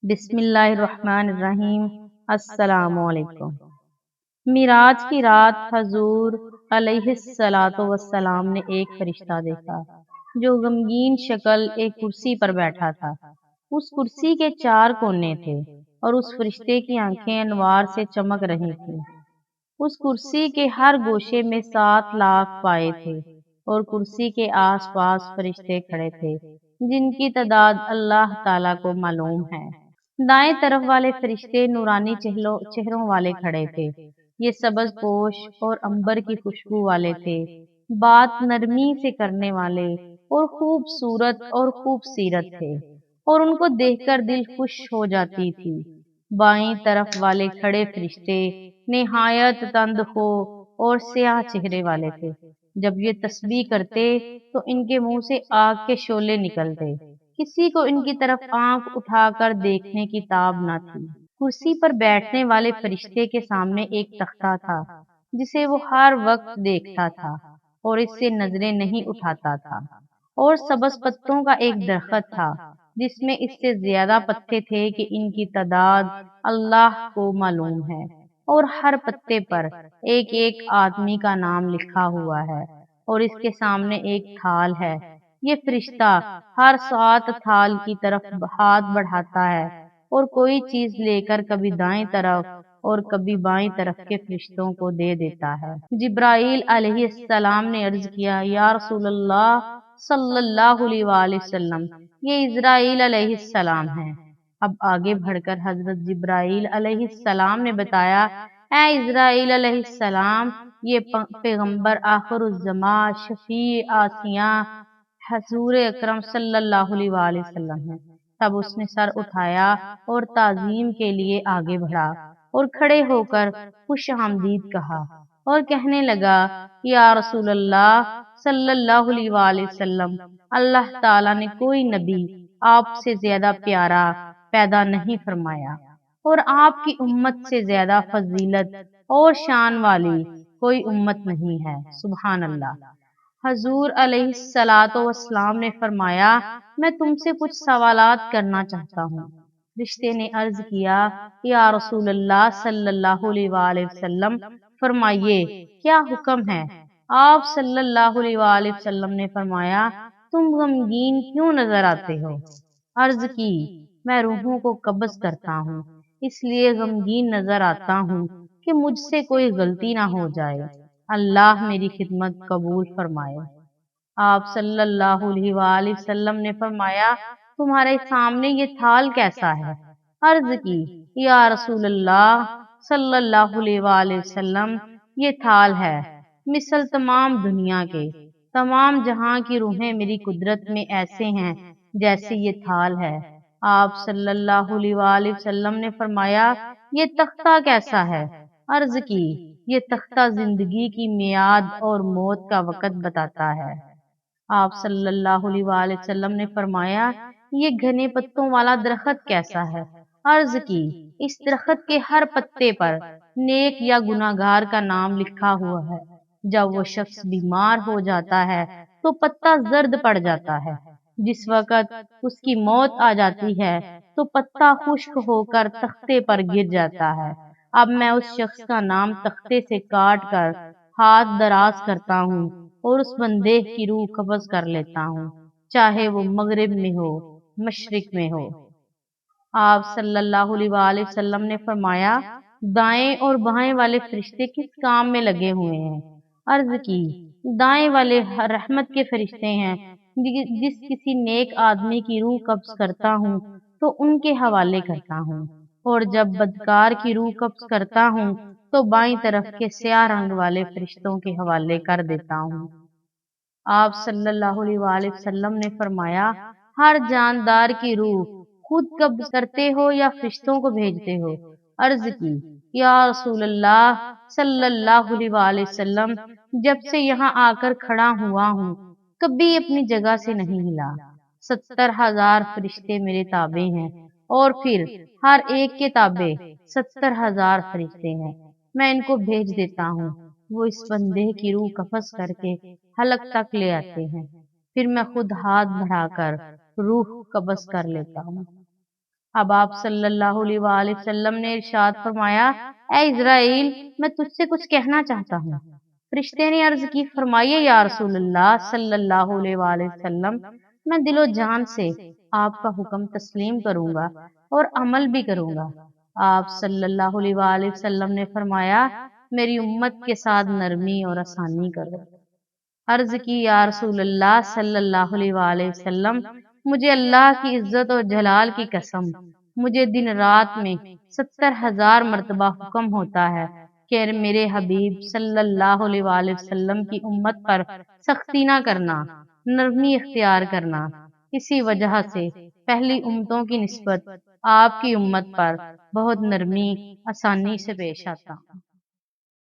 بسم اللہ الرحمن الرحیم۔ السلام علیکم۔ معراج کی رات حضور علیہ الصلوۃ والسلام نے ایک فرشتہ دیکھا جو غمگین شکل ایک کرسی پر بیٹھا تھا۔ اس کرسی کے 4 کونے تھے اور اس فرشتے کی آنکھیں انوار سے چمک رہی تھیں۔ اس کرسی کے ہر گوشے میں 7 لاکھ پائے تھے اور کرسی کے آس پاس فرشتے کھڑے تھے جن کی تعداد اللہ تعالیٰ کو معلوم ہے۔ دائیں طرف والے فرشتے نورانی چہروں والے کھڑے تھے۔ یہ سبز پوش اور عنبر کی خوشبو والے تھے، بات نرمی سے کرنے والے اور خوبصورت اور خوبصیرت تھے اور ان کو دیکھ کر دل خوش ہو جاتی تھی۔ بائیں طرف والے کھڑے فرشتے نہایت تند خو اور سیاہ چہرے والے تھے۔ جب یہ تسبیح کرتے تو ان کے منہ سے آگ کے شعلے نکلتے، کسی کو ان کی طرف آنکھ اٹھا کر دیکھنے کی تاب نہ تھی۔ کرسی پر بیٹھنے والے فرشتے کے سامنے ایک تختہ تھا جسے وہ ہر وقت دیکھتا تھا اور اس سے نظریں نہیں اٹھاتا تھا، اور سبز پتوں کا ایک درخت تھا جس میں اس سے زیادہ پتے تھے کہ ان کی تعداد اللہ کو معلوم ہے، اور ہر پتے پر ایک ایک آدمی کا نام لکھا ہوا ہے، اور اس کے سامنے ایک تھال ہے۔ یہ فرشتہ ہر 7 تھال کی طرف ہاتھ بڑھاتا ہے اور کوئی چیز لے کر کبھی دائیں طرف اور کبھی بائیں طرف کے فرشتوں کو دے دیتا ہے۔ جبرائیل علیہ السلام نے عرض کیا، یا رسول اللہ صلی اللہ علیہ وآلہ وسلم، یہ اسرائیل علیہ السلام ہیں۔ اب آگے بڑھ کر حضرت جبرائیل علیہ السلام نے بتایا، اے اسرائیل علیہ السلام، یہ پیغمبر آخر الزمان شفیع آسیاں حضور اکرم صلی اللہ علیہ وآلہ وسلم ہے۔ تب اس نے سر اٹھایا اور تعظیم کے لیے آگے بڑھا اور کھڑے ہو کر خوش آمدید کہا اور کہنے لگا، یا رسول اللہ صلی اللہ علیہ وآلہ وسلم، اللہ تعالیٰ نے کوئی نبی آپ سے زیادہ پیارا پیدا نہیں فرمایا، اور آپ کی امت سے زیادہ فضیلت اور شان والی کوئی امت نہیں ہے۔ سبحان اللہ۔ حضور علیہ الصلوۃ والسلام نے فرمایا، میں تم سے کچھ سوالات کرنا چاہتا ہوں۔ رشتے نے عرض کیا، یا رسول اللہ صلی اللہ علیہ وآلہ وسلم، فرمائیے کیا حکم ہے؟ آپ صلی اللہ علیہ وآلہ وسلم نے فرمایا، تم غمگین کیوں نظر آتے ہو؟ عرض کی، میں روحوں کو قبض کرتا ہوں، اس لیے غمگین نظر آتا ہوں کہ مجھ سے کوئی غلطی نہ ہو جائے، اللہ میری خدمت قبول فرمائے۔ آپ صلی اللہ علیہ وآلہ وسلم نے فرمایا، تمہارے سامنے یہ تھال کیسا ہے؟ عرض کی، یا رسول اللہ صلی اللہ علیہ وآلہ وسلم، یہ تھال ہے مثل تمام دنیا کے، تمام جہاں کی روحیں میری قدرت میں ایسے ہیں جیسے یہ تھال ہے۔ آپ صلی اللہ علیہ وآلہ وسلم نے فرمایا، یہ تختہ کیسا ہے؟ عرض کی، یہ تختہ زندگی کی میعاد اور موت کا وقت بتاتا ہے۔ آپ صلی اللہ علیہ وآلہ وسلم نے فرمایا، یہ گھنے پتوں والا درخت کیسا ہے؟ عرض کی، اس درخت کے ہر پتے پر نیک یا گناہگار کا نام لکھا ہوا ہے۔ جب وہ شخص بیمار ہو جاتا ہے تو پتا زرد پڑ جاتا ہے، جس وقت اس کی موت آ جاتی ہے تو پتا خشک ہو کر تختے پر گر جاتا ہے۔ اب میں اس شخص کا نام تختے سے کاٹ کر ہاتھ دراز کرتا ہوں اور اس بندے کی روح قبض کر لیتا ہوں، چاہے وہ مغرب میں ہو مشرق میں ہو۔ آپ صلی اللہ علیہ وآلہ وسلم نے فرمایا، دائیں اور بائیں والے فرشتے کس کام میں لگے ہوئے ہیں؟ عرض کی، دائیں والے رحمت کے فرشتے ہیں، جس کسی نیک آدمی کی روح قبض کرتا ہوں تو ان کے حوالے کرتا ہوں، اور جب بدکار کی روح قبض کرتا ہوں تو بائیں طرف کے سیاہ رنگ والے فرشتوں کے حوالے کر دیتا ہوں۔ آپ صلی اللہ علیہ وآلہ وسلم نے فرمایا، ہر جاندار کی روح خود قبض کرتے ہو یا فرشتوں کو بھیجتے ہو؟ عرض کی، یا رسول اللہ صلی اللہ علیہ وآلہ وسلم، جب سے یہاں آ کر کھڑا ہوا ہوں کبھی اپنی جگہ سے نہیں ہلا۔ 70,000 فرشتے میرے تابع ہیں، اور پھر ہر ایک کے تابع 70,000 فرشتے ہیں۔ میں ان کو بھیج دیتا ہوں، وہ اس بندے کی روح قبض کر کے حلق تک لے آتے ہیں، پھر میں خود ہاتھ بڑھا کر روح قبض کر لیتا ہوں۔ اب آپ صلی اللہ علیہ وآلہ وسلم نے ارشاد فرمایا، اے اسرائیل، میں تجھ سے کچھ کہنا چاہتا ہوں۔ فرشتے نے عرض کی، فرمائیے یا رسول اللہ صلی اللہ علیہ وآلہ وسلم، میں دل و جان سے آپ کا حکم تسلیم کروں گا اور عمل بھی کروں گا۔ آپ صلی اللہ علیہ وآلہ وسلم نے فرمایا، میری امت کے ساتھ نرمی اور آسانی کرو۔ عرض کی، یا رسول اللہ صلی اللہ علیہ وآلہ وسلم، مجھے اللہ کی عزت اور جلال کی قسم، مجھے دن رات میں 70,000 مرتبہ حکم ہوتا ہے کہ میرے حبیب صلی اللہ علیہ وآلہ وسلم کی امت پر سختی نہ کرنا، نرمی اختیار کرنا۔ اسی وجہ سے پہلی امتوں کی نسبت آپ کی امت پر بہت نرمی، آسانی سے پیش آتا ہوں۔